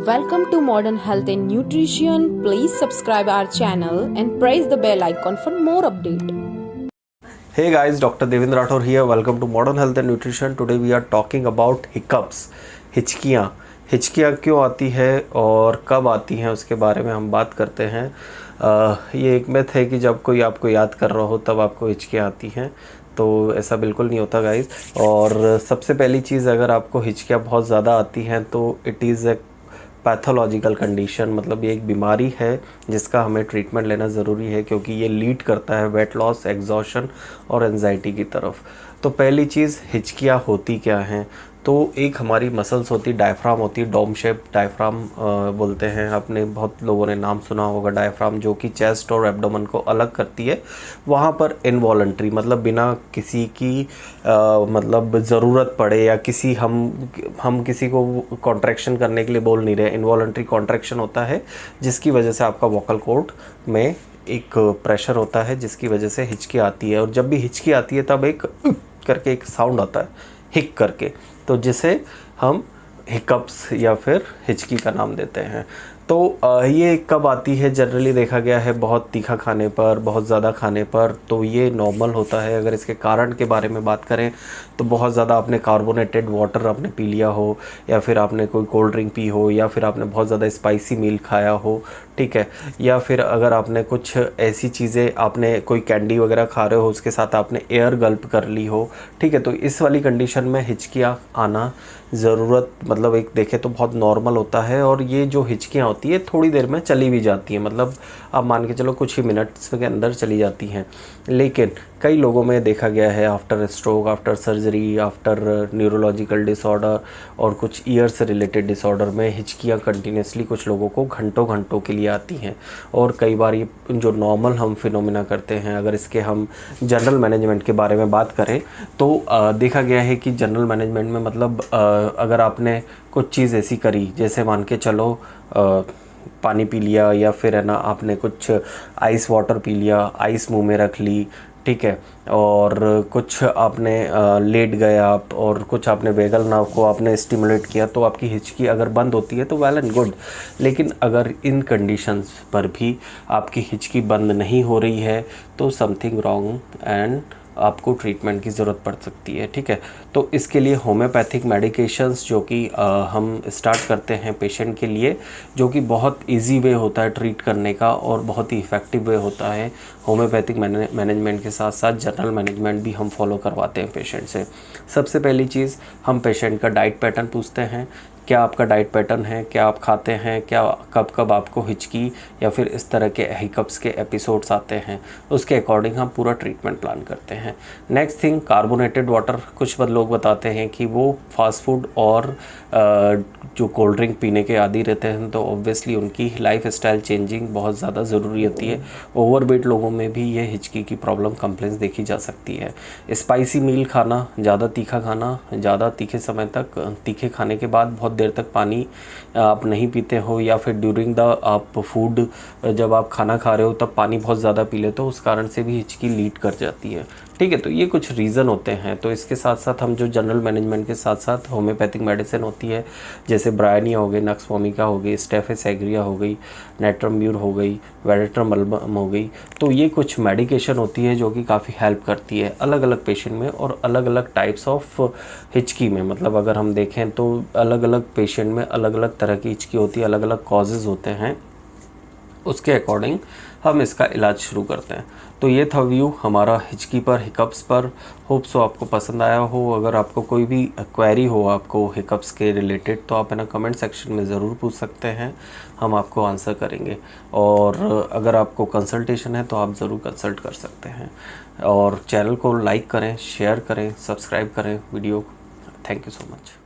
Welcome to Modern Health and Nutrition. Please subscribe our channel and press the bell icon for more update. Hey guys, Dr. Devendra Rathore here. Welcome to Modern Health and Nutrition. Today we are talking about hiccups. हिचकियाँ क्यों आती है और कब आती हैं उसके बारे में हम बात करते हैं। ये एक मिथ है कि जब कोई आपको याद कर रहा हो तब आपको हिचकियाँ आती हैं, तो ऐसा बिल्कुल नहीं होता गाइस। और सबसे पहली चीज़, अगर आपको हिचकियाँ बहुत ज़्यादा आती हैं तो it is a pathological condition, मतलब ये एक बीमारी है जिसका हमें ट्रीटमेंट लेना ज़रूरी है, क्योंकि ये लीड करता है वेट लॉस, एग्जॉशन और एंजाइटी की तरफ। तो पहली चीज़, हिचकियाँ होती क्या हैं? तो एक हमारी मसल्स होती, डायफ्राम होती, डोम शेप डायफ्राम बोलते हैं, आपने बहुत लोगों ने नाम सुना होगा डायफ्राम, जो कि चेस्ट और एब्डोमेन को अलग करती है। वहाँ पर इनवॉलंटरी, मतलब बिना किसी की मतलब ज़रूरत पड़े या किसी हम किसी को कॉन्ट्रैक्शन करने के लिए बोल नहीं रहे, इनवॉलंटरी कॉन्ट्रैक्शन होता है जिसकी वजह से आपका वोकल कॉर्ड में एक प्रेशर होता है, जिसकी वजह से हिचकी आती है। और जब भी हिचकी आती है तब एक करके एक साउंड आता है, हिक करके, तो जिसे हम हिकअप्स या फिर हिचकी का नाम देते हैं। तो ये कब आती है? जनरली देखा गया है बहुत तीखा खाने पर, बहुत ज़्यादा खाने पर, तो ये नॉर्मल होता है। अगर इसके कारण के बारे में बात करें तो बहुत ज़्यादा आपने कार्बोनेटेड वाटर आपने पी लिया हो, या फिर आपने कोई कोल्ड ड्रिंक पी हो, या फिर आपने बहुत ज़्यादा स्पाइसी मील खाया हो, ठीक है, या फिर अगर आपने कुछ ऐसी चीज़ें, आपने कोई कैंडी वगैरह खा रहे हो उसके साथ आपने एयर गल्प कर ली हो, ठीक है, तो इस वाली कंडीशन में हिचकियाँ आना ज़रूरत, मतलब एक देखें तो बहुत नॉर्मल होता है। और ये जो हिचकियाँ होती है थोड़ी देर में चली भी जाती हैं, मतलब आप मान के चलो कुछ ही मिनट्स के अंदर चली जाती हैं। लेकिन कई लोगों में देखा गया है after stroke, after surgery, after neurological disorder और कुछ ईयर से रिलेटेड डिसऑर्डर में हिचकियाँ कंटिन्यूसली कुछ लोगों को घंटों घंटों के लिए आती हैं। और कई बार ये जो नॉर्मल हम फिनोमिना करते हैं, अगर इसके हम जनरल मैनेजमेंट के बारे में बात करें तो देखा गया है कि जनरल मैनेजमेंट में, मतलब अगर आपने कुछ चीज़ ऐसी करी, जैसे मान के चलो पानी पी लिया, या फिर है ना आपने कुछ आइस वाटर पी लिया, आइस मुंह में रख ली, ठीक है, और कुछ आपने लेट गए आप, और कुछ आपने वेगल नर्व को आपने स्टिमुलेट किया, तो आपकी हिचकी अगर बंद होती है तो वेल एंड गुड। लेकिन अगर इन कंडीशंस पर भी आपकी हिचकी बंद नहीं हो रही है तो समथिंग रॉन्ग एंड आपको ट्रीटमेंट की ज़रूरत पड़ सकती है, ठीक है। तो इसके लिए होम्योपैथिक मेडिकेशंस जो कि हम स्टार्ट करते हैं पेशेंट के लिए, जो कि बहुत इजी वे होता है ट्रीट करने का और बहुत ही इफ़ेक्टिव वे होता है। होम्योपैथिक मैनेजमेंट के साथ साथ जनरल मैनेजमेंट भी हम फॉलो करवाते हैं पेशेंट से। सबसे पहली चीज़, हम पेशेंट का डाइट पैटर्न पूछते हैं, क्या आपका डाइट पैटर्न है, क्या आप खाते हैं, क्या कब कब आपको हिचकी या फिर इस तरह के हिकअप्स के एपिसोड्स आते हैं, उसके अकॉर्डिंग हम पूरा ट्रीटमेंट प्लान करते हैं। Next thing, carbonated water. कुछ लोग बताते हैं कि वो फास्ट फूड और जो कोल्ड ड्रिंक पीने के आदी रहते हैं, तो ऑब्वियसली उनकी लाइफ स्टाइल चेंजिंग बहुत ज़्यादा ज़रूरी होती है। ओवरवेट लोगों में भी ये हिचकी की प्रॉब्लम कंप्लेंट्स देखी जा सकती है। स्पाइसी मील खाना, ज़्यादा तीखा खाना, ज़्यादा तीखे समय तक, तीखे खाने के बाद बहुत देर तक पानी आप नहीं पीते हो, या फिर ड्यूरिंग द आप फूड, जब आप खाना खा रहे हो तब पानी बहुत ज़्यादा पी लेते हो, उस कारण से भी हिचकी लीड कर जाती है, ठीक है। तो ये कुछ रीज़न होते हैं। तो इसके साथ साथ हम जो जनरल मैनेजमेंट के साथ साथ होम्योपैथिक मेडिसिन होती है, जैसे ब्रायनिया हो गई, नक्स वोमिका हो गई, स्टेफिस एग्रिया हो गई, नेट्रम्ब्यूर हो गई, वेरेट्रम अल्बम हो गई, तो ये कुछ मेडिकेशन होती है जो कि काफ़ी हेल्प करती है अलग अलग पेशेंट में और अलग अलग टाइप्स ऑफ हिचकी में। मतलब अगर हम देखें तो अलग अलग पेशेंट में अलग अलग तरह की हिचकी होती है, अलग अलग कॉजेज़ होते हैं, उसके अकॉर्डिंग हम इसका इलाज शुरू करते हैं। तो ये था व्यू हमारा हिचकी पर, हिकअप्स पर। होप सो आपको पसंद आया हो। अगर आपको कोई भी क्वेरी हो आपको हिकअप्स के रिलेटेड, तो आप है ना कमेंट सेक्शन में ज़रूर पूछ सकते हैं, हम आपको आंसर करेंगे। और अगर आपको कंसल्टेशन है तो आप ज़रूर कंसल्ट कर सकते हैं। और चैनल को लाइक करें, शेयर करें, सब्सक्राइब करें video. Thank you so much.